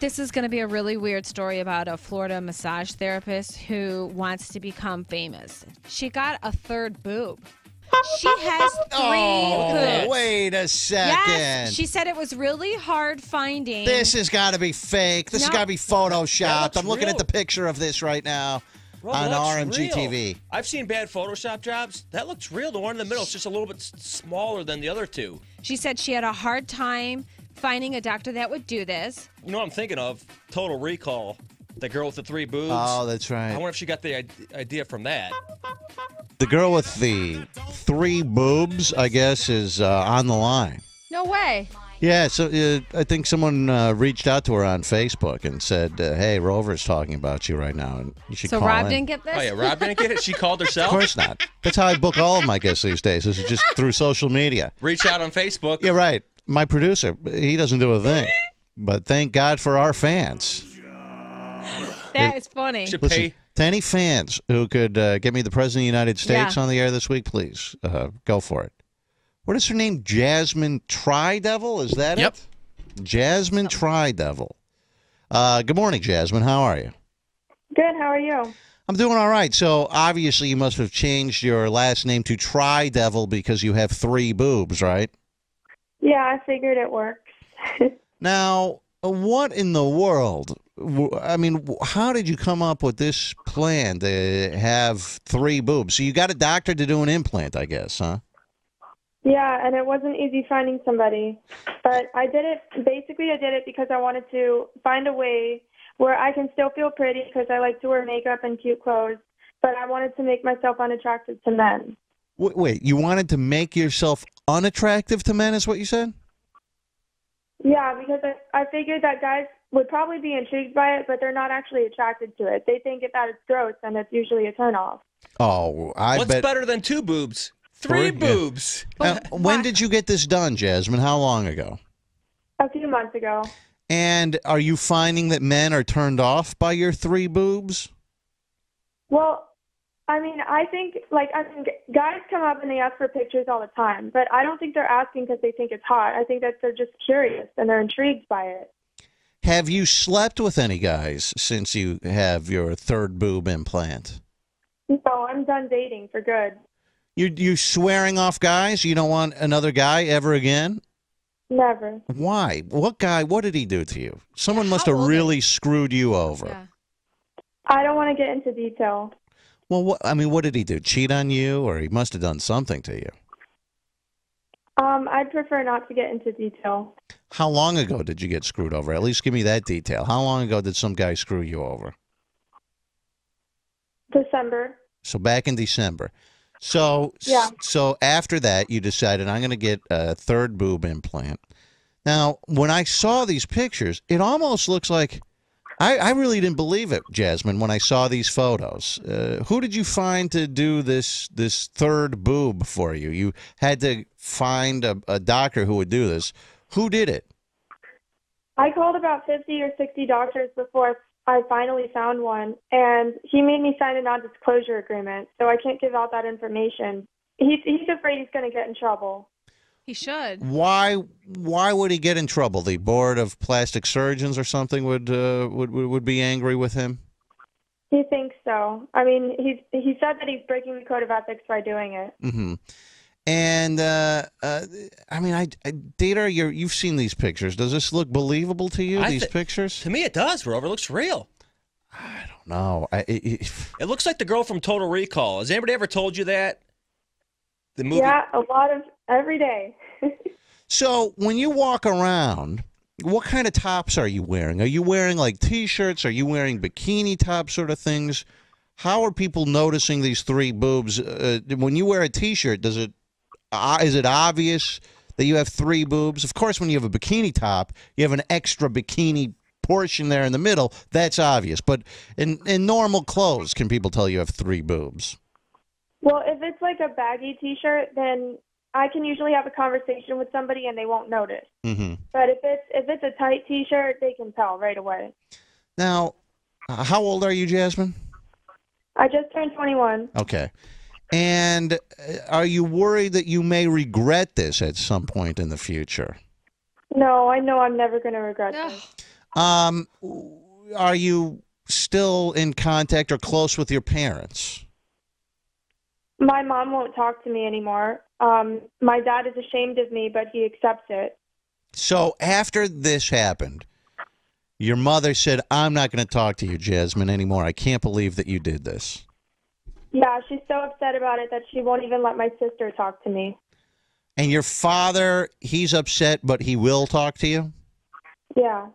This is going to be a really weird story about a Florida massage therapist who wants to become famous. She got a third boob. She has three boobs. Wait a second. Yes, she said it was really hard finding. This has got to be fake. This has got to be photoshopped. I'm looking real. at the picture of this right now on RMG TV. I've seen bad Photoshop jobs. That looks real. The one in the middle is just a little bit smaller than the other two. She said she had a hard time finding a doctor that would do this. You know what I'm thinking of? Total Recall. The girl with the 3 boobs. Oh, that's right. I wonder if she got the idea from that. The girl with the 3 boobs, I guess, is on the line. No way. Yeah, so I think someone reached out to her on Facebook and said, hey, Rover's talking about you right now, and you should call in. So Rob didn't get this? Oh, yeah, Rob didn't get it? She called herself? Of course not. That's how I book all of my guests these days. This is just through social media. Reach out on Facebook. Yeah, right. My producer, he doesn't do a thing. But thank God for our fans. That is funny. Listen, to any fans who could get me the President of the United States on the air this week, please go for it. What is her name? Jasmine Tridevil? Is that it? Jasmine Tridevil. Good morning, Jasmine. How are you? Good. How are you? I'm doing all right. So obviously you must have changed your last name to Tridevil because you have 3 boobs, right? Yeah, I figured it works. Now, what in the world? I mean, how did you come up with this plan to have 3 boobs? So you got a doctor to do an implant, I guess, huh? Yeah, and it wasn't easy finding somebody. But I did it, basically I did it because I wanted to find a way where I can still feel pretty because I like to wear makeup and cute clothes, but I wanted to make myself unattractive to men. Wait, you wanted to make yourself unattractive to men is what you said? Yeah, because I figured that guys would probably be intrigued by it, but they're not actually attracted to it. They think that it's gross, and it's usually a turnoff. Oh, I bet. What's better than 2 boobs? 3 boobs. When did you get this done, Jasmine? How long ago? A few months ago. And are you finding that men are turned off by your 3 boobs? Well, I mean, I think, guys come up and they ask for pictures all the time, but I don't think they're asking because they think it's hot. I think that they're just curious and they're intrigued by it. Have you slept with any guys since you have your 3rd boob implant? No, I'm done dating for good. You swearing off guys? You don't want another guy ever again? Never. Why? What guy? What did he do to you? Someone must have really screwed you over. Yeah. I don't want to get into detail. Well, what did he do? Cheat on you, or he must have done something to you? I'd prefer not to get into detail. How long ago did you get screwed over? At least give me that detail. How long ago did some guy screw you over? December. So back in December. So after that, you decided, I'm going to get a 3rd boob implant. Now, when I saw these pictures, it almost looks like, I really didn't believe it, Jasmine, when I saw these photos. Who did you find to do this 3rd boob for you? You had to find a doctor who would do this. Who did it? I called about 50 or 60 doctors before I finally found one, and he made me sign a non-disclosure agreement, so I can't give out that information. He's afraid he's going to get in trouble. He should. Why would he get in trouble? The board of plastic surgeons or something would be angry with him? He thinks so. I mean, he said that he's breaking the code of ethics by doing it. Mm-hmm. And I mean, Dieter, you've seen these pictures. Does this look believable to you? These pictures? To me, it does. Rover, it looks real. I don't know. It looks like the girl from Total Recall. Has anybody ever told you that? The movie. Yeah, a lot of every day. So when you walk around, what kind of tops are you wearing? Are you wearing like T-shirts? Are you wearing bikini top sort of things? How are people noticing these 3 boobs? When you wear a T-shirt, is it obvious that you have 3 boobs? Of course, when you have a bikini top, you have an extra bikini portion there in the middle. That's obvious. But in normal clothes, can people tell you have 3 boobs? Well, if it's like a baggy T-shirt, then I can usually have a conversation with somebody and they won't notice. Mm-hmm. But if it's a tight T-shirt, they can tell right away. Now, how old are you, Jasmine? I just turned 21. Okay. And are you worried that you may regret this at some point in the future? No, I know I'm never going to regret this. Are you still in contact or close with your parents? My mom won't talk to me anymore. My dad is ashamed of me, but he accepts it. So after this happened, your mother said, I'm not going to talk to you, Jasmine, anymore. I can't believe that you did this. Yeah, she's so upset about it that she won't even let my sister talk to me. And your father, he's upset, but he will talk to you? Yeah.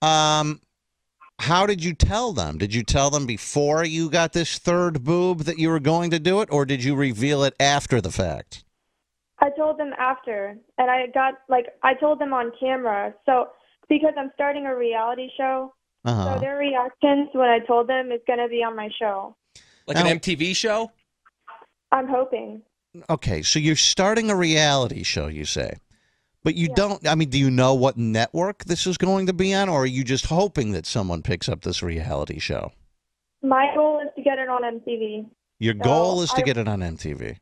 How did you tell them? Did you tell them before you got this third boob that you were going to do it, or did you reveal it after the fact? I told them after, and I told them on camera. So, because I'm starting a reality show, so their reactions when I told them is going to be on my show. Like an MTV show? I'm hoping. Okay, so you're starting a reality show, you say. But you don't, I mean, do you know what network this is going to be on, or are you just hoping that someone picks up this reality show? My goal is to get it on MTV. Your goal is to get it on MTV?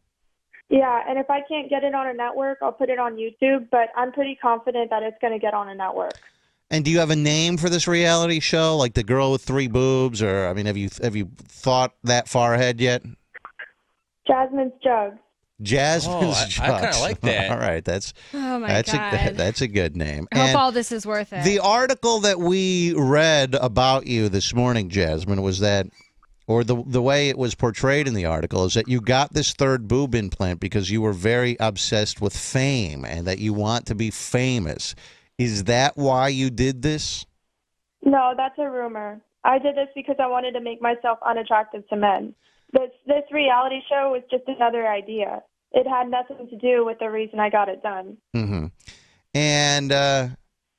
Yeah, and if I can't get it on a network, I'll put it on YouTube, but I'm pretty confident that it's going to get on a network. And do you have a name for this reality show, like the girl with 3 boobs, or, I mean, have you thought that far ahead yet? Jasmine's Jugs. Jasmine's Jugs. I kind of like that. All right, that's God. that's a good name. I hope all this is worth it. The article that we read about you this morning, Jasmine, was that, or the way it was portrayed in the article, is that you got this third boob implant because you were very obsessed with fame and that you want to be famous. Is that why you did this? No, that's a rumor. I did this because I wanted to make myself unattractive to men. This reality show was just another idea. It had nothing to do with the reason I got it done. Mm-hmm. And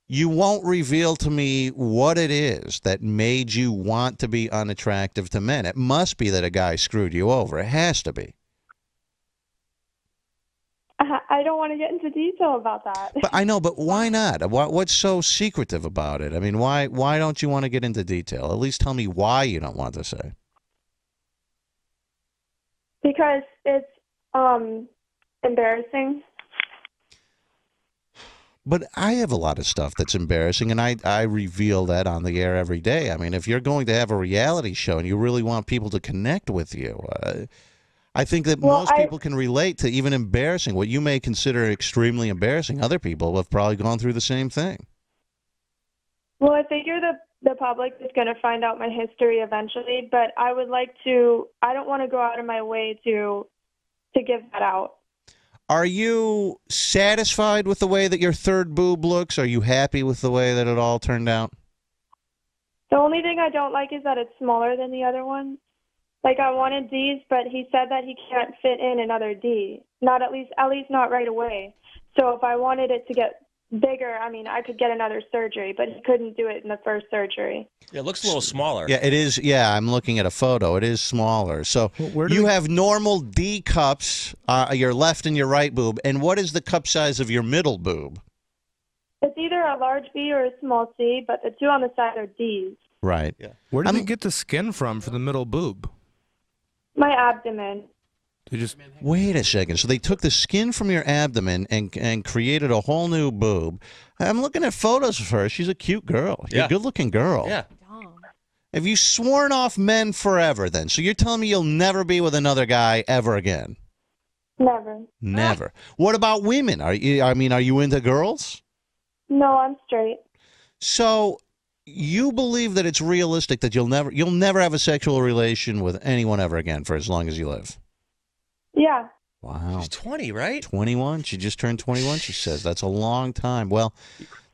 you won't reveal to me what it is that made you want to be unattractive to men. It must be that a guy screwed you over. It has to be. I don't want to get into detail about that. But I know, but why not? What's so secretive about it? I mean, why don't you want to get into detail? At least tell me why you don't want to say. Because it's embarrassing. But I have a lot of stuff that's embarrassing, and I reveal that on the air every day. I mean, if you're going to have a reality show and you really want people to connect with you, I think that most people can relate to even embarrassing. What you may consider extremely embarrassing, other people have probably gone through the same thing. Well, I figure the public is going to find out my history eventually, but I would like to, I don't want to go out of my way to give that out. Are you satisfied with the way that your third boob looks? Are you happy with the way that it all turned out? The only thing I don't like is that it's smaller than the other ones. Like, I wanted D's, but he said that he can't fit in another D. Not at least not right away. So if I wanted it to get bigger, I mean, I could get another surgery, but he couldn't do it in the first surgery. Yeah, it looks a little smaller. Yeah, it is. Yeah, I'm looking at a photo. It is smaller. So you have normal D cups, your left and your right boob. And what is the cup size of your middle boob? It's either a large B or a small C, but the two on the side are D's. Right. Yeah. Where did they get the skin from for the middle boob? My abdomen. They just wait a second. So they took the skin from your abdomen and created a whole new boob. I'm looking at photos of her. She's a cute girl. You're a good-looking girl. Yeah. Have you sworn off men forever then? So you're telling me you'll never be with another guy ever again? Never. Never. What about women? Are you into girls? No, I'm straight. So you believe that it's realistic that you'll never have a sexual relation with anyone ever again for as long as you live? Yeah. Wow. She's 20, right? 21. She just turned 21, she says. That's a long time. Well,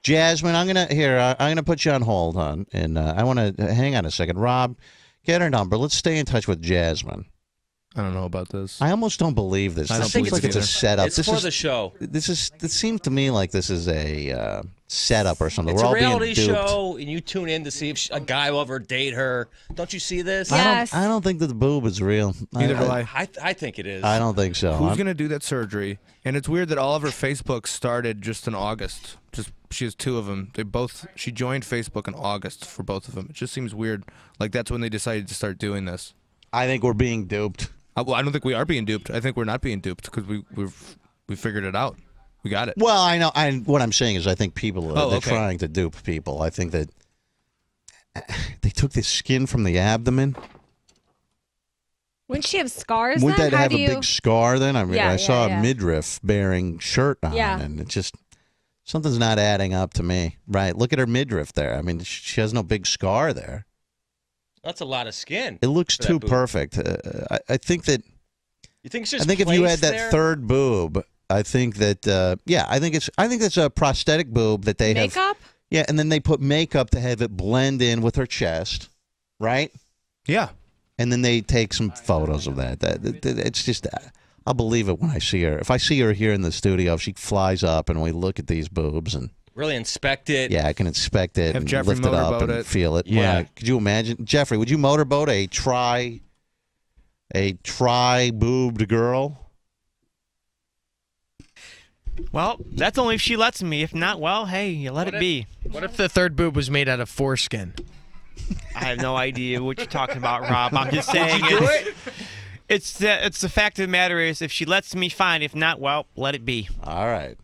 Jasmine, I'm gonna put you on hold, hon, and I want to hang on a second. Rob, get her number. Let's stay in touch with Jasmine. I don't know about this. I almost don't believe this. I This don't seems believe like it's a either. setup. It's for the show. It seems to me like this is a setup or something. It's We're a all reality being duped. show, and you tune in to see if a guy will ever date her. Don't you see this? Yes. I don't think that the boob is real. Neither do I. I think it is. I don't think so. Who's going to do that surgery? And it's weird that all of her Facebook started just in August. She has 2 of them. She joined Facebook in August for both of them. It just seems weird. Like that's when they decided to start doing this. I think we're being duped. Well, I don't think we are being duped. I think we're not being duped because we figured it out. We got it. Well, I know. What I'm saying is, I think people they're okay. trying to dupe people. I think that they took the skin from the abdomen. Wouldn't she have scars? Wouldn't then? that How have do a you... big scar then? I mean, Yeah, I saw yeah. a midriff bearing shirt on, Yeah. and it just something's not adding up to me. Right? Look at her midriff there. I mean, she has no big scar there. That's a lot of skin. It looks for that too boob. perfect. I think that. You think it's just I think if you had placed that there? third boob, I think that I think it's a prosthetic boob that they have. Makeup? Yeah, and then they put makeup to have it blend in with her chest, right? Yeah. And then they take some photos of that. It's just, I'll believe it when I see her. If I see her here in the studio, if she flies up and we look at these boobs and Really inspect it. yeah, I can inspect it Have and Jeffrey lift it up motorboat and it. feel it. Yeah. Could you imagine, Jeffrey? Would you motorboat a tri-boobed girl? Well, that's only if she lets me. If not, well, hey, you let it be. What if the third boob was made out of foreskin? I have no idea what you're talking about, Rob. I'm just saying it's the fact of the matter is if she lets me, fine. If not, well, let it be. All right.